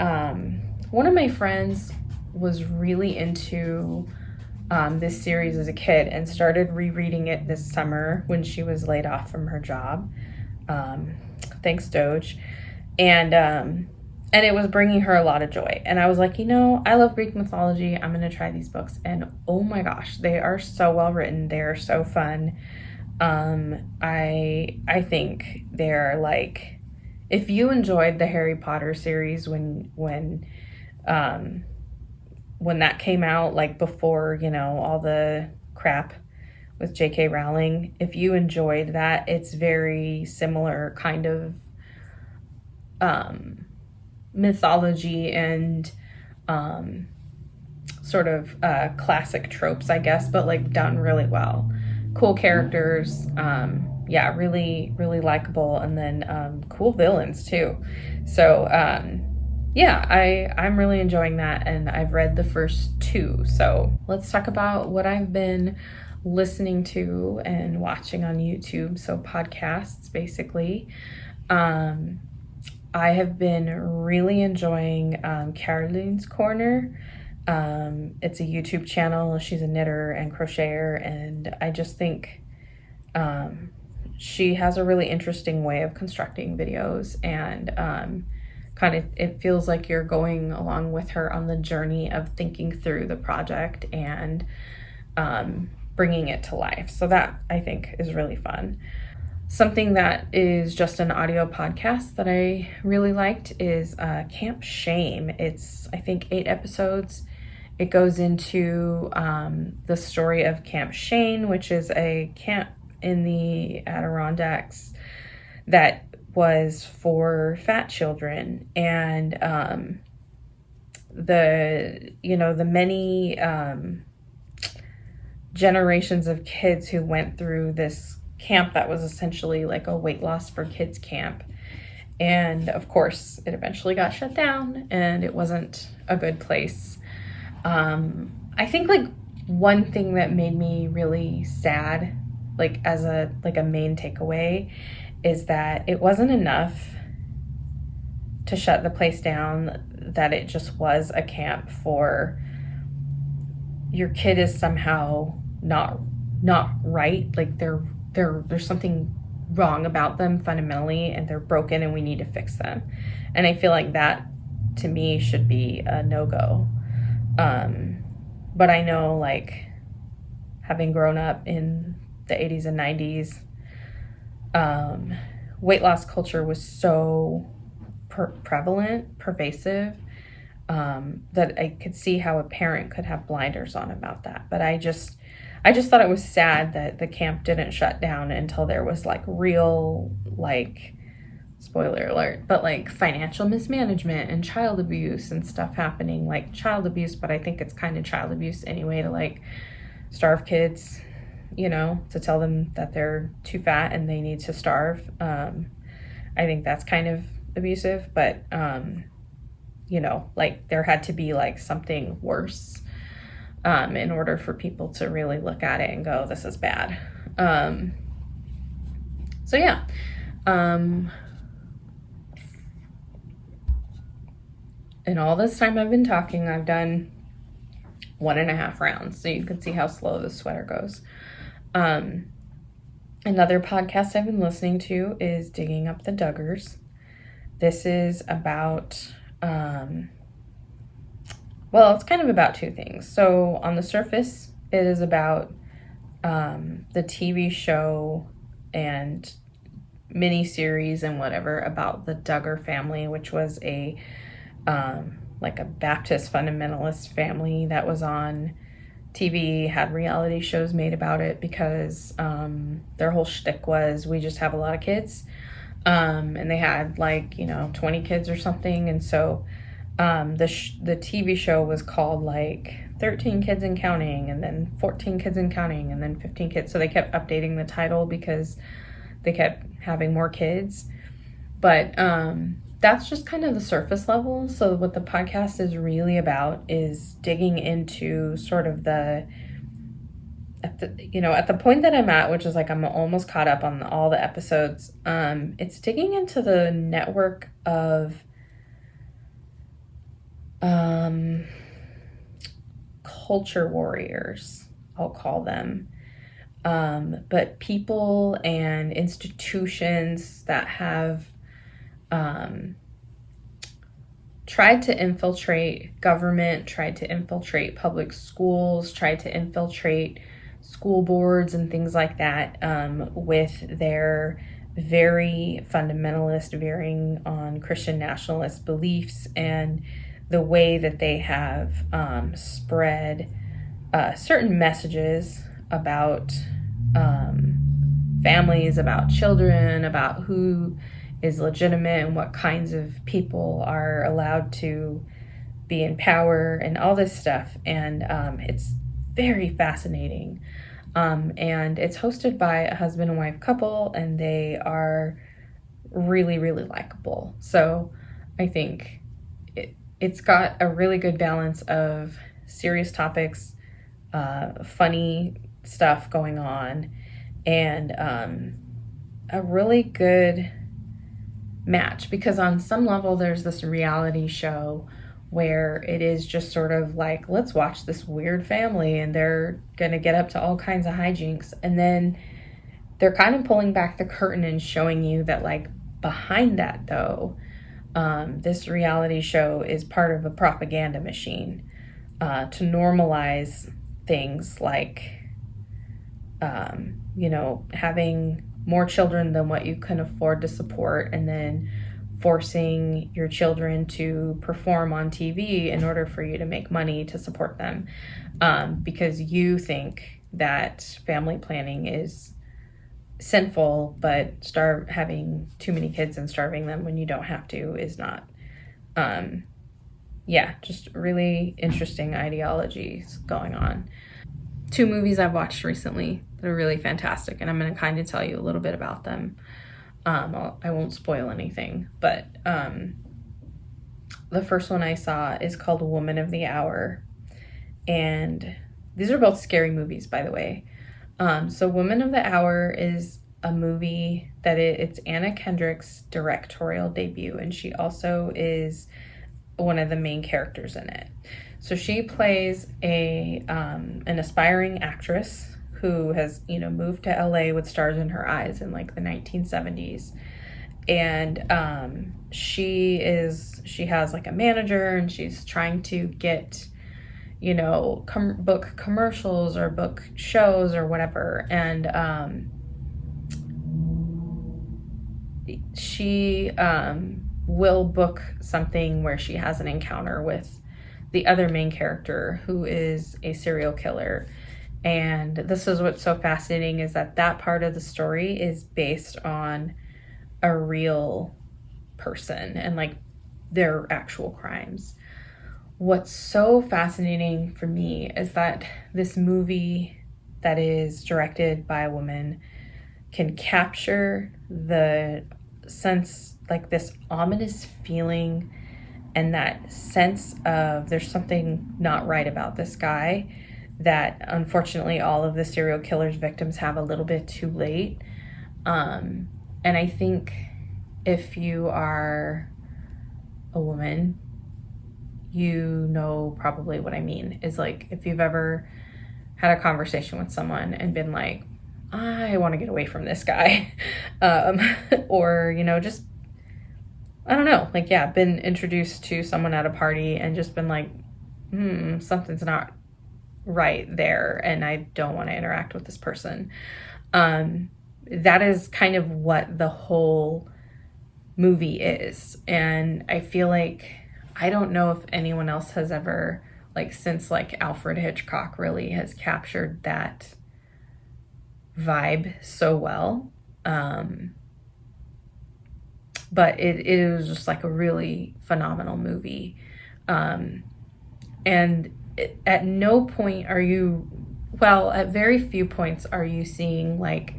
Speaker 1: one of my friends was really into this series as a kid and started rereading it this summer when she was laid off from her job. Thanks, Doge. And it was bringing her a lot of joy. And I was like, you know, I love Greek mythology. I'm going to try these books. And oh my gosh, they are so well written. They're so fun. I think they're like, if you enjoyed the Harry Potter series when that came out, like before, you know, all the crap with J.K. Rowling, if you enjoyed that, it's very similar kind of mythology and sort of classic tropes, I guess, but like done really well. Cool characters, yeah, really, really likable, and then cool villains too. So yeah, I'm really enjoying that, and I've read the first two. So let's talk about what I've been listening to and watching on YouTube. So podcasts, basically. I have been really enjoying Caroline's Corner. It's a YouTube channel. She's a knitter and crocheter, and I just think she has a really interesting way of constructing videos, and kind of it feels like you're going along with her on the journey of thinking through the project and bringing it to life. So that, I think, is really fun. Something that is just an audio podcast that I really liked is Camp Shame. It's, I think, 8 episodes. It goes into the story of Camp Shane, which is a camp in the Adirondacks that was for fat children, and the many generations of kids who went through this camp that was essentially like a weight loss for kids camp. And of course, it eventually got shut down, and it wasn't a good place. I think like one thing that made me really sad, like as a main takeaway, is that it wasn't enough to shut the place down, that it just was a camp for your kid is somehow not right. Like there's something wrong about them fundamentally, and they're broken and we need to fix them. And I feel like that, to me, should be a no-go. But I know, like, having grown up in the 80s and 90s, weight loss culture was so prevalent, pervasive, that I could see how a parent could have blinders on about that. But I just thought it was sad that the camp didn't shut down until there was like real, like, spoiler alert, but like financial mismanagement and child abuse and stuff happening, like child abuse, but I think it's kind of child abuse anyway, to like starve kids, you know, to tell them that they're too fat and they need to starve. I think that's kind of abusive, but, you know, like there had to be like something worse, in order for people to really look at it and go, this is bad. So yeah. In all this time I've been talking, I've done 1.5 rounds, so you can see how slow this sweater goes. Another podcast I've been listening to is Digging Up the Duggars. This is about, well, it's kind of about two things. So on the surface, it is about the TV show and mini-series and whatever about the Duggar family, which was a like a Baptist fundamentalist family that was on TV, had reality shows made about it because their whole shtick was, we just have a lot of kids. And they had like, 20 kids or something. And so the TV show was called like 13 Kids and Counting, and then 14 Kids and Counting, and then 15 Kids. So they kept updating the title because they kept having more kids. But that's just kind of the surface level. So what the podcast is really about is digging into sort of at the point that I'm at, which is like I'm almost caught up on all the episodes. It's digging into the network of culture warriors, I'll call them. But people and institutions that have tried to infiltrate government, tried to infiltrate public schools, tried to infiltrate school boards and things like that, with their very fundamentalist, veering on Christian nationalist beliefs, and the way that they have spread certain messages about families, about children, about who is legitimate and what kinds of people are allowed to be in power and all this stuff. And it's very fascinating. And it's hosted by a husband and wife couple, and they are really, really likable. So I think it's got a really good balance of serious topics, funny stuff going on, and a really good match, because on some level there's this reality show where it is just sort of like, let's watch this weird family and they're gonna get up to all kinds of hijinks, and then they're kind of pulling back the curtain and showing you that, like, behind that though, this reality show is part of a propaganda machine to normalize things like having more children than what you can afford to support, and then forcing your children to perform on TV in order for you to make money to support them, because you think that family planning is sinful, but having too many kids and starving them when you don't have to is not. Just really interesting ideologies going on. 2 movies I've watched recently that are really fantastic, and I'm going to kind of tell you a little bit about them. I won't spoil anything, but the first one I saw is called Woman of the Hour, and these are both scary movies, by the way. So Woman of the Hour is a movie that it's Anna Kendrick's directorial debut, and she also is one of the main characters in it. So she plays an aspiring actress who has, moved to LA with stars in her eyes in like the 1970s. And she has like a manager, and she's trying to get, book commercials or book shows or whatever. And she will book something where she has an encounter with the other main character, who is a serial killer. And this is what's so fascinating, is that part of the story is based on a real person and like their actual crimes. What's so fascinating for me is that this movie that is directed by a woman can capture the sense, like this ominous feeling, and that sense of there's something not right about this guy, that unfortunately all of the serial killer's victims have a little bit too late. And I think if you are a woman, you know probably what I mean. Is like, if you've ever had a conversation with someone and been like, I want to get away from this guy. Or, just, I don't know, like, yeah, been introduced to someone at a party and just been like, something's not right there, and I don't want to interact with this person. That is kind of what the whole movie is. And I feel like, I don't know if anyone else has ever, like, since like Alfred Hitchcock really has captured that vibe so well. But it was just like a really phenomenal movie. And at no point at very few points are you seeing like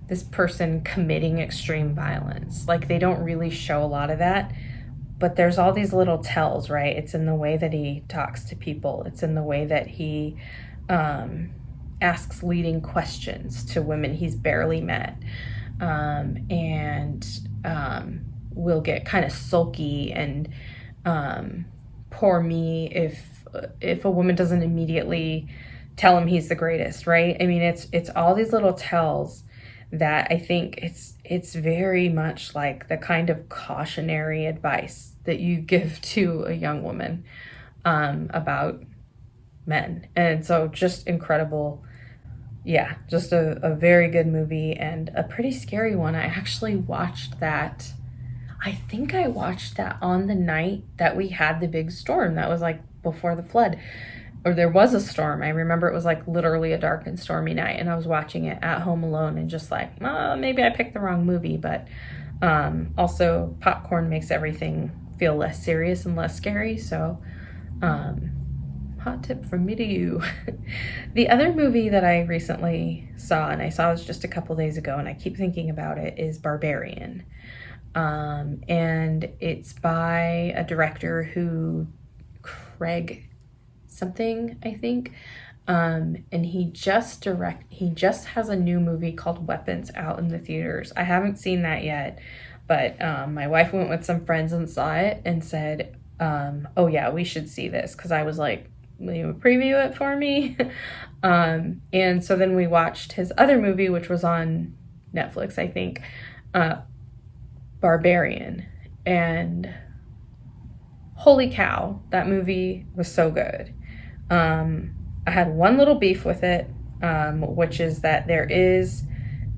Speaker 1: this person committing extreme violence. Like, they don't really show a lot of that, but there's all these little tells, right? It's in the way that he talks to people. It's in the way that he asks leading questions to women he's barely met. And will get kind of sulky and poor me if a woman doesn't immediately tell him he's the greatest, right? I mean, it's all these little tells that I think it's very much like the kind of cautionary advice that you give to a young woman about men. And so just incredible. Yeah, just a very good movie, and a pretty scary one. I actually watched that. I think I watched that on the night that we had the big storm. That was like before the flood, or there was a storm. I remember it was like literally a dark and stormy night, and I was watching it at home alone, and just like, maybe I picked the wrong movie. But also popcorn makes everything feel less serious and less scary. So hot tip from me to you. The other movie that I recently saw, and I saw this just a couple days ago, and I keep thinking about it, is Barbarian. And it's by a director who, Craig something, I think. And he just has a new movie called Weapons out in the theaters. I haven't seen that yet, but my wife went with some friends and saw it and said, oh yeah, we should see this. Cause I was like, will you preview it for me? And so then we watched his other movie, which was on Netflix, I think, Barbarian. And holy cow, that movie was so good. I had one little beef with it, which is that there is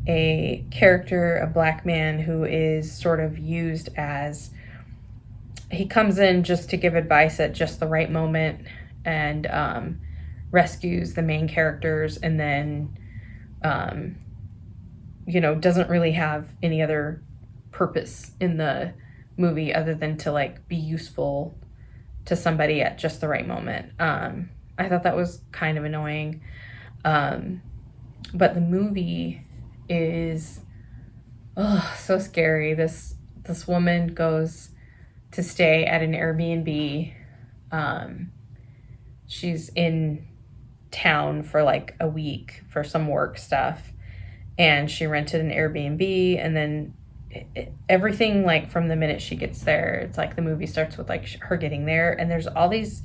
Speaker 1: a character, a black man, who is sort of used as, he comes in just to give advice at just the right moment, and rescues the main characters, and then doesn't really have any other purpose in the movie other than to like be useful to somebody at just the right moment. I thought that was kind of annoying. But the movie is so scary. This woman goes to stay at an Airbnb. She's in town for like a week for some work stuff, and she rented an Airbnb, and then everything, like from the minute she gets there, it's like the movie starts with like her getting there, and there's all these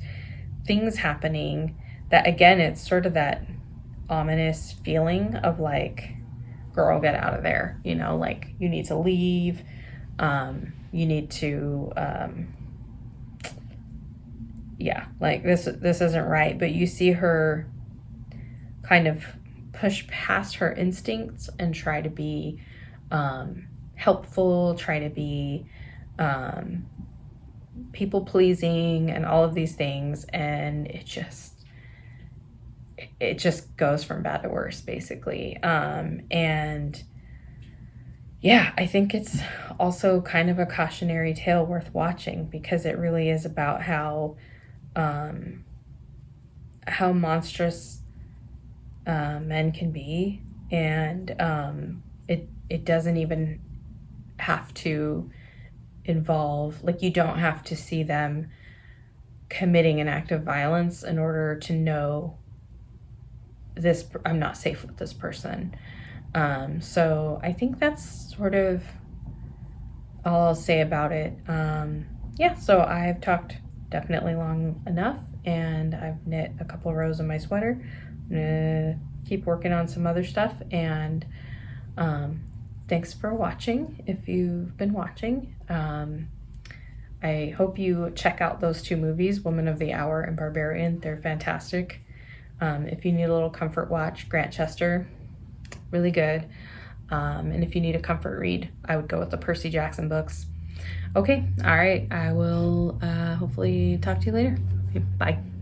Speaker 1: things happening that, again, it's sort of that ominous feeling of like, girl, get out of there, you know, like you need to leave, you need to yeah, like this isn't right. But you see her kind of push past her instincts and try to be helpful, try to be people pleasing and all of these things, and it just goes from bad to worse, basically. And yeah, I think it's also kind of a cautionary tale worth watching, because it really is about how monstrous men can be, and it doesn't even have to involve, like, you don't have to see them committing an act of violence in order to know this, I'm not safe with this person. So I think that's sort of all I'll say about it. Yeah, so I've talked definitely long enough, and I've knit a couple of rows of my sweater. I'm gonna keep working on some other stuff, and thanks for watching if you've been watching. I hope you check out those two movies, Woman of the Hour and Barbarian. They're fantastic. If you need a little comfort watch, Grantchester, really good. And if you need a comfort read, I would go with the Percy Jackson books. Okay, all right, I will hopefully talk to you later. Okay, bye.